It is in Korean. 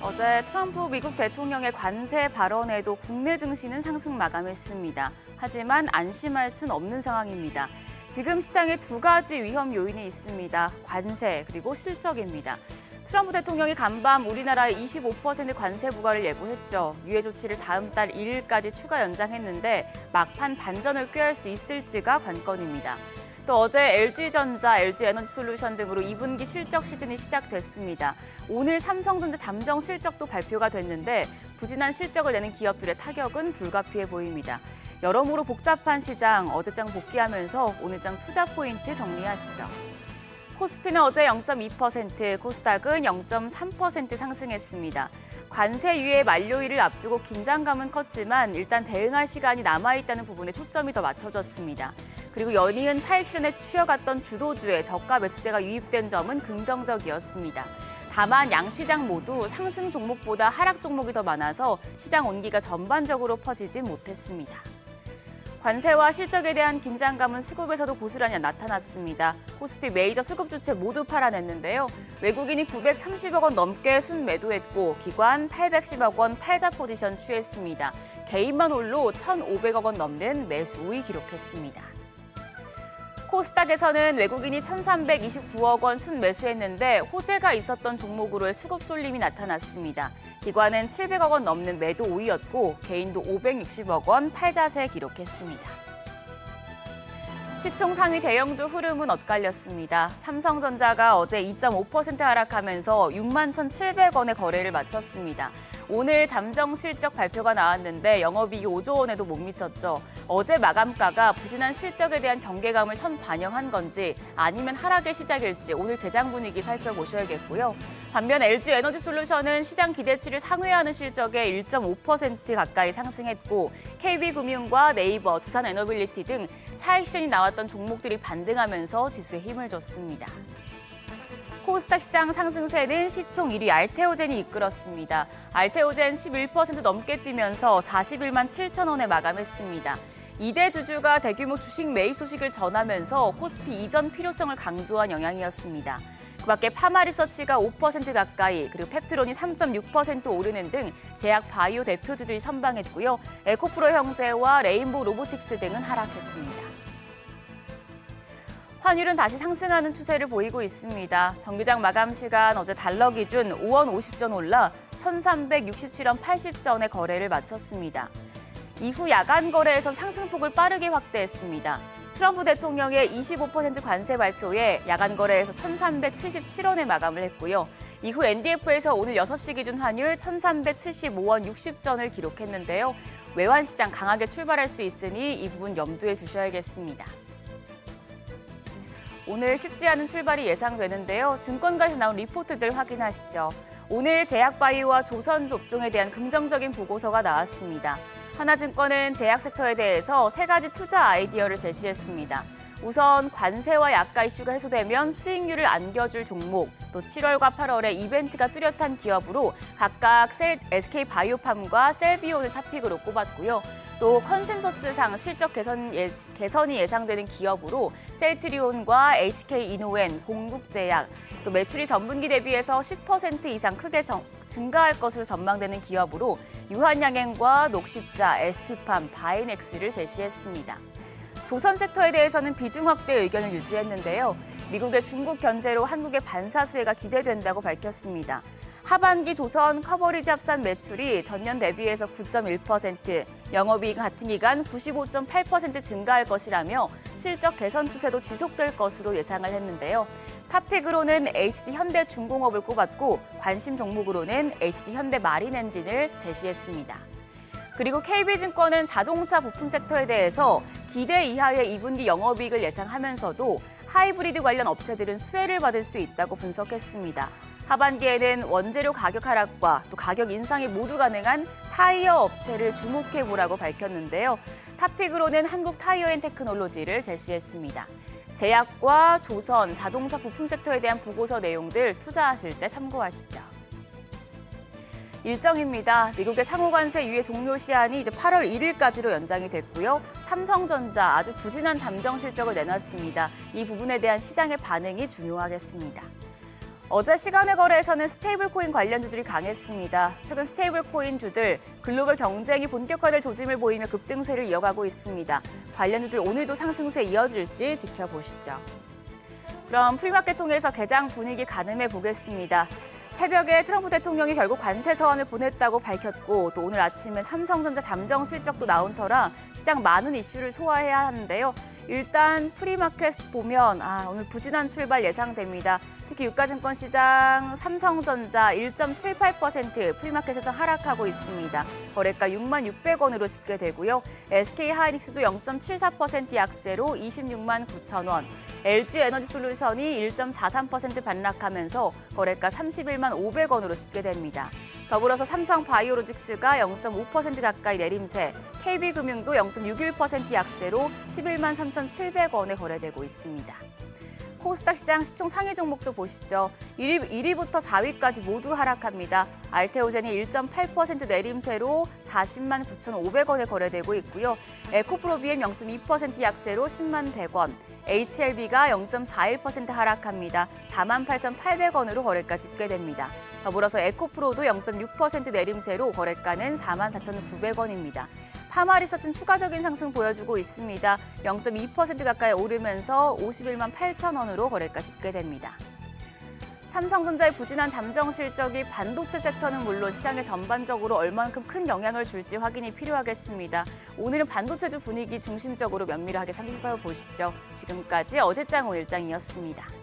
어제 트럼프 미국 대통령의 관세 발언에도 국내 증시는 상승 마감했습니다. 하지만 안심할 순 없는 상황입니다. 지금 시장에 두 가지 위험 요인이 있습니다. 관세 그리고 실적입니다. 트럼프 대통령이 간밤 우리나라에 25% 관세 부과를 예고했죠. 유예 조치를 다음 달 1일까지 추가 연장했는데 막판 반전을 꾀할 수 있을지가 관건입니다. 또 어제 LG전자, LG에너지솔루션 등으로 2분기 실적 시즌이 시작됐습니다. 오늘 삼성전자 잠정 실적도 발표가 됐는데 부진한 실적을 내는 기업들의 타격은 불가피해 보입니다. 여러모로 복잡한 시장, 어제장 복귀하면서 오늘장 투자 포인트 정리하시죠. 코스피는 어제 0.2%, 코스닥은 0.3% 상승했습니다. 관세 유예 만료일을 앞두고 긴장감은 컸지만 일단 대응할 시간이 남아있다는 부분에 초점이 더 맞춰졌습니다. 그리고 연이은 차익 실현에 취해갔던 주도주의 저가 매수세가 유입된 점은 긍정적이었습니다. 다만 양시장 모두 상승 종목보다 하락 종목이 더 많아서 시장 온기가 전반적으로 퍼지지 못했습니다. 관세와 실적에 대한 긴장감은 수급에서도 고스란히 나타났습니다. 코스피 메이저 수급 주체 모두 팔아냈는데요. 외국인이 930억 원 넘게 순매도했고 기관 810억 원 팔자 포지션 취했습니다. 개인만 홀로 1,500억 원 넘는 매수 우위 기록했습니다. 코스닥에서는 외국인이 1,329억 원 순매수했는데 호재가 있었던 종목으로의 수급 쏠림이 나타났습니다. 기관은 700억 원 넘는 매도 우위였고 개인도 560억 원 팔자세 기록했습니다. 시총 상위 대형주 흐름은 엇갈렸습니다. 삼성전자가 어제 2.5% 하락하면서 6만 1,700원의 거래를 마쳤습니다. 오늘 잠정 실적 발표가 나왔는데 영업이익이 5조 원에도 못 미쳤죠. 어제 마감가가 부진한 실적에 대한 경계감을 반영한 건지 아니면 하락의 시작일지 오늘 개장 분위기 살펴보셔야겠고요. 반면 LG에너지솔루션은 시장 기대치를 상회하는 실적에 1.5% 가까이 상승했고 KB금융과 네이버, 두산에너빌리티 등 차익 실현이 나왔던 종목들이 반등하면서 지수에 힘을 줬습니다. 코스닥 시장 상승세는 시총 1위 알테오젠이 이끌었습니다. 알테오젠 11% 넘게 뛰면서 41만 7천 원에 마감했습니다. 2대 주주가 대규모 주식 매입 소식을 전하면서 코스피 이전 필요성을 강조한 영향이었습니다. 그밖에 파마리서치가 5% 가까이, 그리고 펩트론이 3.6% 오르는 등 제약 바이오 대표주들이 선방했고요. 에코프로 형제와 레인보우 로보틱스 등은 하락했습니다. 환율은 다시 상승하는 추세를 보이고 있습니다. 정기장 마감 시간 어제 달러 기준 5원 50전 올라 1,367원 80전의 거래를 마쳤습니다. 이후 야간 거래에서 상승폭을 빠르게 확대했습니다. 트럼프 대통령의 25% 관세 발표에 야간 거래에서 1,377원에 마감을 했고요. 이후 NDF에서 오늘 6시 기준 환율 1,375원 60전을 기록했는데요. 외환 시장 강하게 출발할 수 있으니 이 부분 염두에 두셔야겠습니다. 오늘 쉽지 않은 출발이 예상되는데요. 증권가에서 나온 리포트들 확인하시죠. 오늘 제약바이오와 조선 업종에 대한 긍정적인 보고서가 나왔습니다. 하나증권은 제약 섹터에 대해서 3가지 투자 아이디어를 제시했습니다. 우선 관세와 약가 이슈가 해소되면 수익률을 안겨줄 종목, 또 7월과 8월에 이벤트가 뚜렷한 기업으로 각각 SK바이오팜과 셀비온을 탑픽으로 꼽았고요. 또 컨센서스상 실적 개선이 예상되는 기업으로 셀트리온과 HK이노엔, 공국제약, 또 매출이 전분기 대비해서 10% 이상 크게 증가할 것으로 전망되는 기업으로 유한양행과 녹십자, ST팜, 바이넥스를 제시했습니다. 조선 섹터에 대해서는 비중 확대 의견을 유지했는데요. 미국의 중국 견제로 한국의 반사 수혜가 기대된다고 밝혔습니다. 하반기 조선 커버리지 합산 매출이 전년 대비해서 9.1%, 영업이익 같은 기간 95.8% 증가할 것이라며 실적 개선 추세도 지속될 것으로 예상을 했는데요. 탑픽으로는 HD현대중공업을 꼽았고 관심 종목으로는 HD현대마린엔진을 제시했습니다. 그리고 KB증권은 자동차 부품 섹터에 대해서 기대 이하의 2분기 영업이익을 예상하면서도 하이브리드 관련 업체들은 수혜를 받을 수 있다고 분석했습니다. 하반기에는 원재료 가격 하락과 또 가격 인상이 모두 가능한 타이어 업체를 주목해보라고 밝혔는데요. 탑픽으로는 한국타이어앤테크놀로지를 제시했습니다. 제약과 조선, 자동차 부품 섹터에 대한 보고서 내용들 투자하실 때 참고하시죠. 일정입니다. 미국의 상호관세 유예 종료 시한이 이제 8월 1일까지로 연장이 됐고요. 삼성전자 아주 부진한 잠정 실적을 내놨습니다. 이 부분에 대한 시장의 반응이 중요하겠습니다. 어제 시간의 거래에서는 스테이블코인 관련주들이 강했습니다. 최근 스테이블코인주들 글로벌 경쟁이 본격화될 조짐을 보이며 급등세를 이어가고 있습니다. 관련주들 오늘도 상승세 이어질지 지켜보시죠. 그럼 프리마켓 통해서 개장 분위기 가늠해 보겠습니다. 새벽에 트럼프 대통령이 결국 관세 서한을 보냈다고 밝혔고 또 오늘 아침에 삼성전자 잠정 실적도 나온 터라 시장 많은 이슈를 소화해야 하는데요. 일단 프리마켓 보면 오늘 부진한 출발 예상됩니다. 특히 유가증권 시장 삼성전자 1.78% 프리마켓에서 하락하고 있습니다. 거래가 6만 600원으로 집계되고요. SK하이닉스도 0.74% 약세로 26만 9천 원. LG에너지솔루션이 1.43% 반락하면서 거래가 31만 500원으로 집계됩니다. 더불어서 삼성바이오로직스가 0.5% 가까이 내림세, KB금융도 0.61% 약세로 11만 3,700원에 거래되고 있습니다. 코스닥 시장 시총 상위 종목도 보시죠. 1위부터 4위까지 모두 하락합니다. 알테오젠이 1.8% 내림세로 40만 9,500원에 거래되고 있고요. 에코프로비엠 0.2% 약세로 10만 100원. HLB가 0.41% 하락합니다. 4만 8,800원으로 거래가 집계됩니다. 더불어서 에코프로도 0.6% 내림세로 거래가는 4만 4,900원입니다. 파마리서치는 추가적인 상승 보여주고 있습니다. 0.2% 가까이 오르면서 51만 8천 원으로 거래가 집계됩니다. 삼성전자의 부진한 잠정 실적이 반도체 섹터는 물론 시장에 전반적으로 얼만큼 큰 영향을 줄지 확인이 필요하겠습니다. 오늘은 반도체주 분위기 중심적으로 면밀하게 살펴보시죠. 지금까지 어제장 5일장이었습니다.